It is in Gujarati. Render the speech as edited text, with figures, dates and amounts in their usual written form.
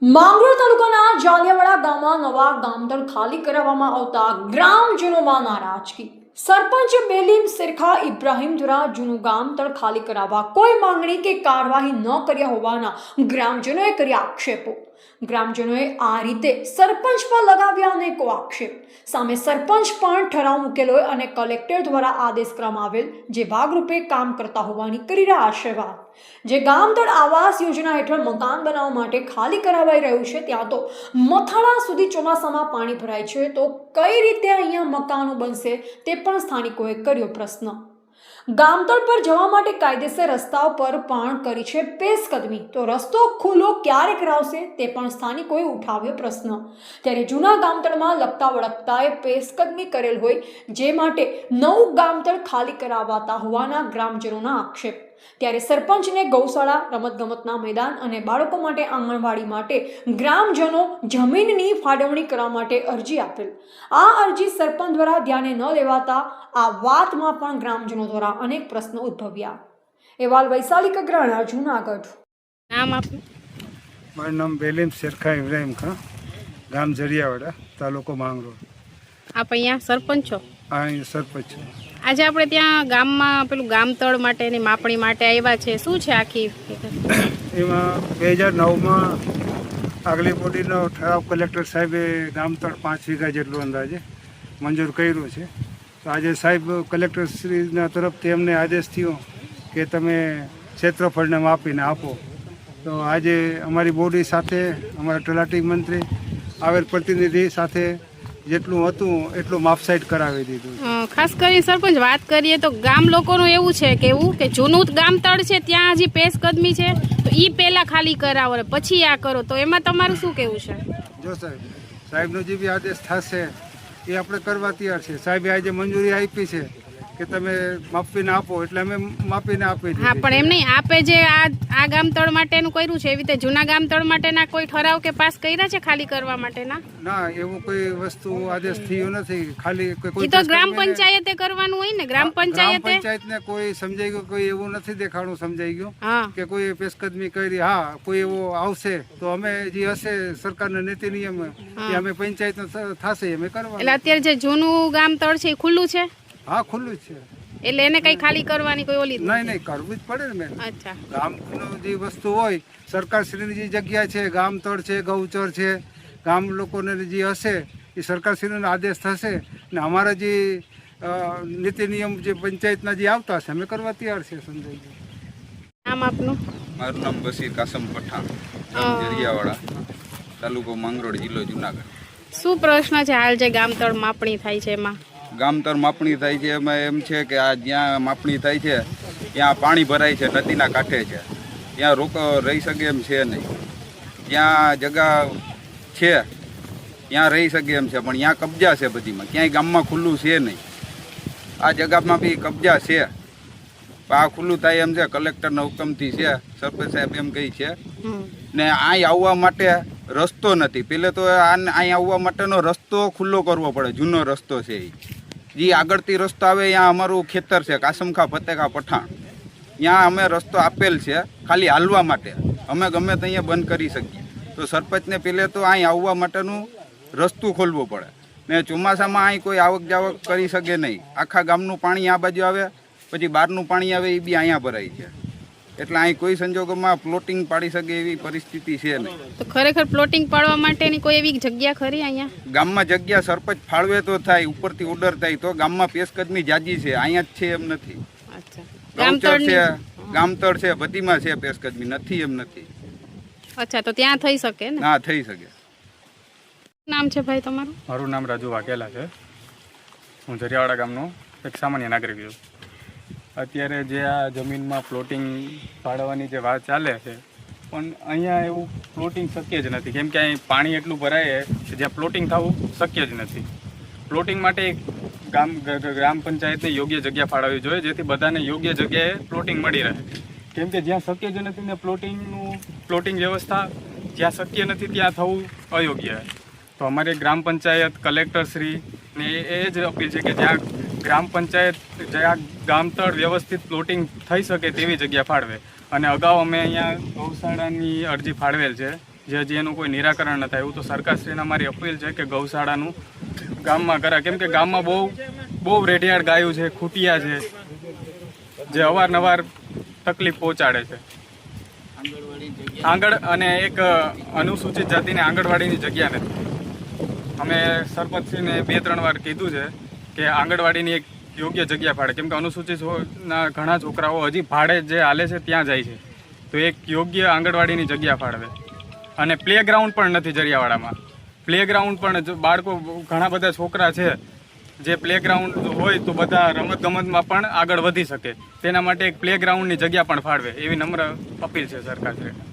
માંગરોળ તાલુકાના જાલિયાવાડા ગામમાં નવા ગામતળ ખાલી કરાવવામાં આવતા ગ્રામજનોમાં નારાજગી। સરપંચ બેલીમ શેરખા ઇબ્રાહીમ દ્વારા જૂનું ગામતળ ખાલી કરાવવા કોઈ માંગણી કે કાર્યવાહી ન કર્યા હોવાના ગ્રામજનોએ કર્યા આક્ષેપો। ગ્રામજનોએ આ રીતે સરપંચ પર લગાવ્યા અનેકો આક્ષેપ। સામે સરપંચ પણ ઠરાવ મૂકેલો અને કલેક્ટર દ્વારા આદેશ કરવામાં આવેલ, જે ભાગરૂપે કામ કરતા હોવાની કરી રહ્યા છે વાત। જે ગામતળ આવાસ યોજના હેઠળ મકાન બનાવવા માટે ખાલી કરાવાઈ રહ્યું છે, ત્યાં તો મથાળા સુધી ચોમાસામાં પાણી ભરાય છે, તો કઈ રીતે અહીંયા મકાનો બનશે તે પણ સ્થાનિકોએ કર્યો પ્રશ્ન। ગામતળ પર જવા માટે કાયદેસર રસ્તાઓ પર પણ કરી છે પેશકદમી, તો રસ્તો ખુલ્લો ક્યારે કરાવશે તે પણ સ્થાનિકોએ ઉઠાવ્યો પ્રશ્ન। ત્યારે જૂના ગામતળમાં લગતા વળગતાએ પેશકદમી કરેલ હોય, જે માટે નવું ગામતળ ખાલી કરાવાતા હોવાના ગ્રામજનોના આક્ષેપ। ત્યારે સરપંચને ગૌશાળા, રમતગમતના મેદાન અને બાળકો માટે આંગણવાડી માટે ગ્રામજનો જમીનની ફાળવણી કરવા માટે અરજી આપેલ। આ અરજી સરપંચ દ્વારા ધ્યાને ન લેવાતા આ વાતમાં પણ ગ્રામજનો દ્વારા અનેક પ્રશ્નો ઉદ્ભવ્યા। અહેવાલ વૈશાલી કગરાણા, જૂનાગઢ। નામ આપનું? મારું નામ બેલીમ શેરખા ઇબ્રાહીમ ખાન, ગામ જરિયાવાડા, તાલુકો માંગરોળ। આપ અહીંયા સરપંચ છો? અહીં સરપંચ છું। આજે આપણે ત્યાં ગામમાં પેલું ગામતળ માટેની માપણી માટે આવ્યા છે, શું છે આખી? એમાં 2009માં આગલી બોડીનો ઠરાવ કલેક્ટર સાહેબે ગામતળ 5 વીઘા જેટલું અંદાજે મંજૂર કર્યું છે। તો આજે સાહેબ કલેક્ટરશ્રીના તરફથી એમને આદેશ થયો કે તમે ક્ષેત્રફળને માપીને આપો। તો આજે અમારી બોડી સાથે અમારા તલાટી મંત્રી આવેલ પ્રતિનિધિ સાથે જેટલું હતું એટલું માપસાઈટ કરાવી દીધું। ખાસ કરીને સરપંચ વાત કરીએ તો ગામ લોકોનું એવું છે કે જૂનું ગામતળ છે ત્યાં હજી પેશકદમી છે, તો એ પહેલા ખાલી કરાવો ને પછી આ કરો, તો એમાં તમારું શું કહેવું છે? જો સાહેબનો જે બી આદેશ થશે એ આપણે કરવા તૈયાર છે। સાહેબે આજે મંજૂરી આપી છે કે તમે માપીને આપો, એટલે અમે માપીને આપી દીધી। હા, પણ એમ નહીં, આપે જે આ ગામતળ માટેનું કર્યું છે, એવી રીતે જૂના ગામતળ માટેના કોઈ ઠરાવ કે પાસ કર્યા છે ખાલી કરવા માટેના? ના, એવું કોઈ વસ્તુ આદેશ થયો નથી। ખાલી કોઈ તો ગ્રામ પંચાયતે કરવાનું હોય ને, ગ્રામ પંચાયતને કોઈ સમજાઈ ગયું, કોઈ એવું નથી દેખાણું સમજાઈ ગયું કે કોઈ પેશકદમી કરી। હા, કોઈ એવો આવશે તો અમે જે હશે સરકારના નીતિ નિયમ એ અમે પંચાયતનો થશે અમે કરવા। એટલે અત્યારે જે જૂનું ગામતળ છે એ ખુલ્લું છે? હા, ખુલ્લું જ છે। એટલે એને કઈ ખાલી કરવાની કોઈ ઓલી નહીં, કરવું જ પડે ને મેં। અચ્છા, ગામનો જે વસ્તુ હોય, સરકારશ્રીની જે જગ્યા છે, ગામતળ છે, ગૌચર છે, ગામ લોકોને જે હશે એ સરકારશ્રીનો આદેશ થશે ને અમારા જે નીતિ નિયમ જે પંચાયતના જે આવતા હશે અમે કરવા તૈયાર છે। સમજાઈ ગયું? નામ આપનું? મારું નામ બશીર કાસમ પઠાણ, ગામ જરિયાવાડા, તાલુકો માંગરોળ, જિલ્લો જુનાગઢ। શું પ્રશ્ન છે હાલ જે ગામતળ માપણી થાય છે એમાં? ગામતળ માપણી થાય છે એમાં એમ છે કે આ જ્યાં માપણી થાય છે ત્યાં પાણી ભરાય છે, નદીના કાંઠે છે, ત્યાં રોકો રહી શકે એમ છે નહીં। જ્યાં જગા છે ત્યાં રહી શકે એમ છે, પણ ત્યાં કબજા છે બધીમાં, ક્યાંય ગામમાં ખુલ્લું છે નહીં। આ જગામાં બી કબજા છે, પણ આ ખુલ્લું થાય એમ છે, કલેક્ટરના હુકમથી છે, સરપંચ સાહેબ એમ કહી છે ને। અહીં આવવા માટે રસ્તો નથી, પહેલે તો અહીં આવવા માટેનો રસ્તો ખુલ્લો કરવો પડે, જૂનો રસ્તો છે જે આગળથી રસ્તો આવે, ત્યાં અમારું ખેતર છે કાસમખા ફતેખા પઠાણ, ત્યાં અમે રસ્તો આપેલ છે ખાલી હાલવા માટે, અમે ગમે તો અહીંયા બંધ કરી શકીએ। તો સરપંચને પહેલે તો અહીં આવવા માટેનું રસ્તું ખોલવું પડે ને ચોમાસામાં અહીં કોઈ આવક જાવક કરી શકે નહીં। આખા ગામનું પાણી આ બાજુ આવે, પછી બહારનું પાણી આવે એ બી અહીંયા ભરાય છે, એટલે અહીં કોઈ સંજોગોમાં પ્લોટિંગ પાડી શકે એવી પરિસ્થિતિ છે નહીં। તો ખરેખર પ્લોટિંગ પાડવા માટેની કોઈ એવી જગ્યા ખરી અહીંયા ગામમાં? જગ્યા સરપંચ ફાળવે તો થાય, ઉપરથી ઓર્ડર થાય તો ગામમાં પેશકદમી જાજી છે, અહીંયા જ છે એમ નથી। ગૌચર છે, ગામતળ છે, બધીમાં છે પેશકદમી, નથી એમ નથી। અચ્છા, તો ત્યાં થઈ શકે ને? ના, થઈ શકે। નામ છે ભાઈ તમારું? મારું નામ રાજુ વાઘેલા છે, હું જરિયાવાડા ગામનો એક સામાન્ય નાગરિક છું। અત્યારે જે આ જમીનમાં પ્લોટિંગ પાડવાની જે વાત ચાલે છે, પણ અહીંયા એવું પ્લોટિંગ શક્ય જ નથી, કેમ કે અહીં પાણી એટલું ભરાય કે જ્યાં પ્લોટિંગ થવું શક્ય જ નથી। પ્લોટિંગ માટે ગ્રામ પંચાયતને યોગ્ય જગ્યા ફાળવવી જોઈએ, જેથી બધાને યોગ્ય જગ્યાએ પ્લોટિંગ મળી રહે, કેમ કે જ્યાં શક્ય જ નથી ને પ્લોટિંગ વ્યવસ્થા જ્યાં શક્ય નથી ત્યાં થવું અયોગ્ય। તો અમારી ગ્રામ પંચાયત, કલેક્ટરશ્રીને એ જ અપીલ છે કે જ્યાં ગ્રામ પંચાયત જ્યાં ગામતળ વ્યવસ્થિત પ્લોટિંગ થઈ શકે તેવી જગ્યા ફાળવે। અને અગાઉ અમે અહીંયા ગૌશાળાની અરજી ફાળવેલ છે, જે હજી એનું કોઈ નિરાકરણ ન થાય. એવું તો સરકારશ્રીને અમારી અપીલ છે કે ગૌશાળાનું ગામમાં કરાય, કેમ કે ગામમાં બહુ રેઢિયાળ ગાયો છે, ખૂટિયા છે, જે અવારનવાર તકલીફ પહોંચાડે છે. અને એક અનુસૂચિત જાતિને આંગણવાડીની જગ્યા નથી. અમે સરપંચશ્રીને 2-3 વાર કીધું છે કે આંગણવાડીની એક યોગ્ય જગ્યા ફાળે, કેમ કે અનુસૂચિતના ઘણા છોકરાઓ હજી ભાડે જે હાલે છે ત્યાં જાય છે, તો એક યોગ્ય આંગણવાડીની જગ્યા ફાળવે. અને પ્લે ગ્રાઉન્ડ પણ નથી જરિયાવાડામાં. પ્લે ગ્રાઉન્ડ પણ બાળકો ઘણા બધા છોકરા છે જે પ્લે ગ્રાઉન્ડ હોય તો બધા રમતગમતમાં પણ આગળ વધી શકે, તેના માટે એક પ્લે ગ્રાઉન્ડની જગ્યા પણ ફાળવે એવી નમ્ર અપીલ છે સરકારશ્રીને.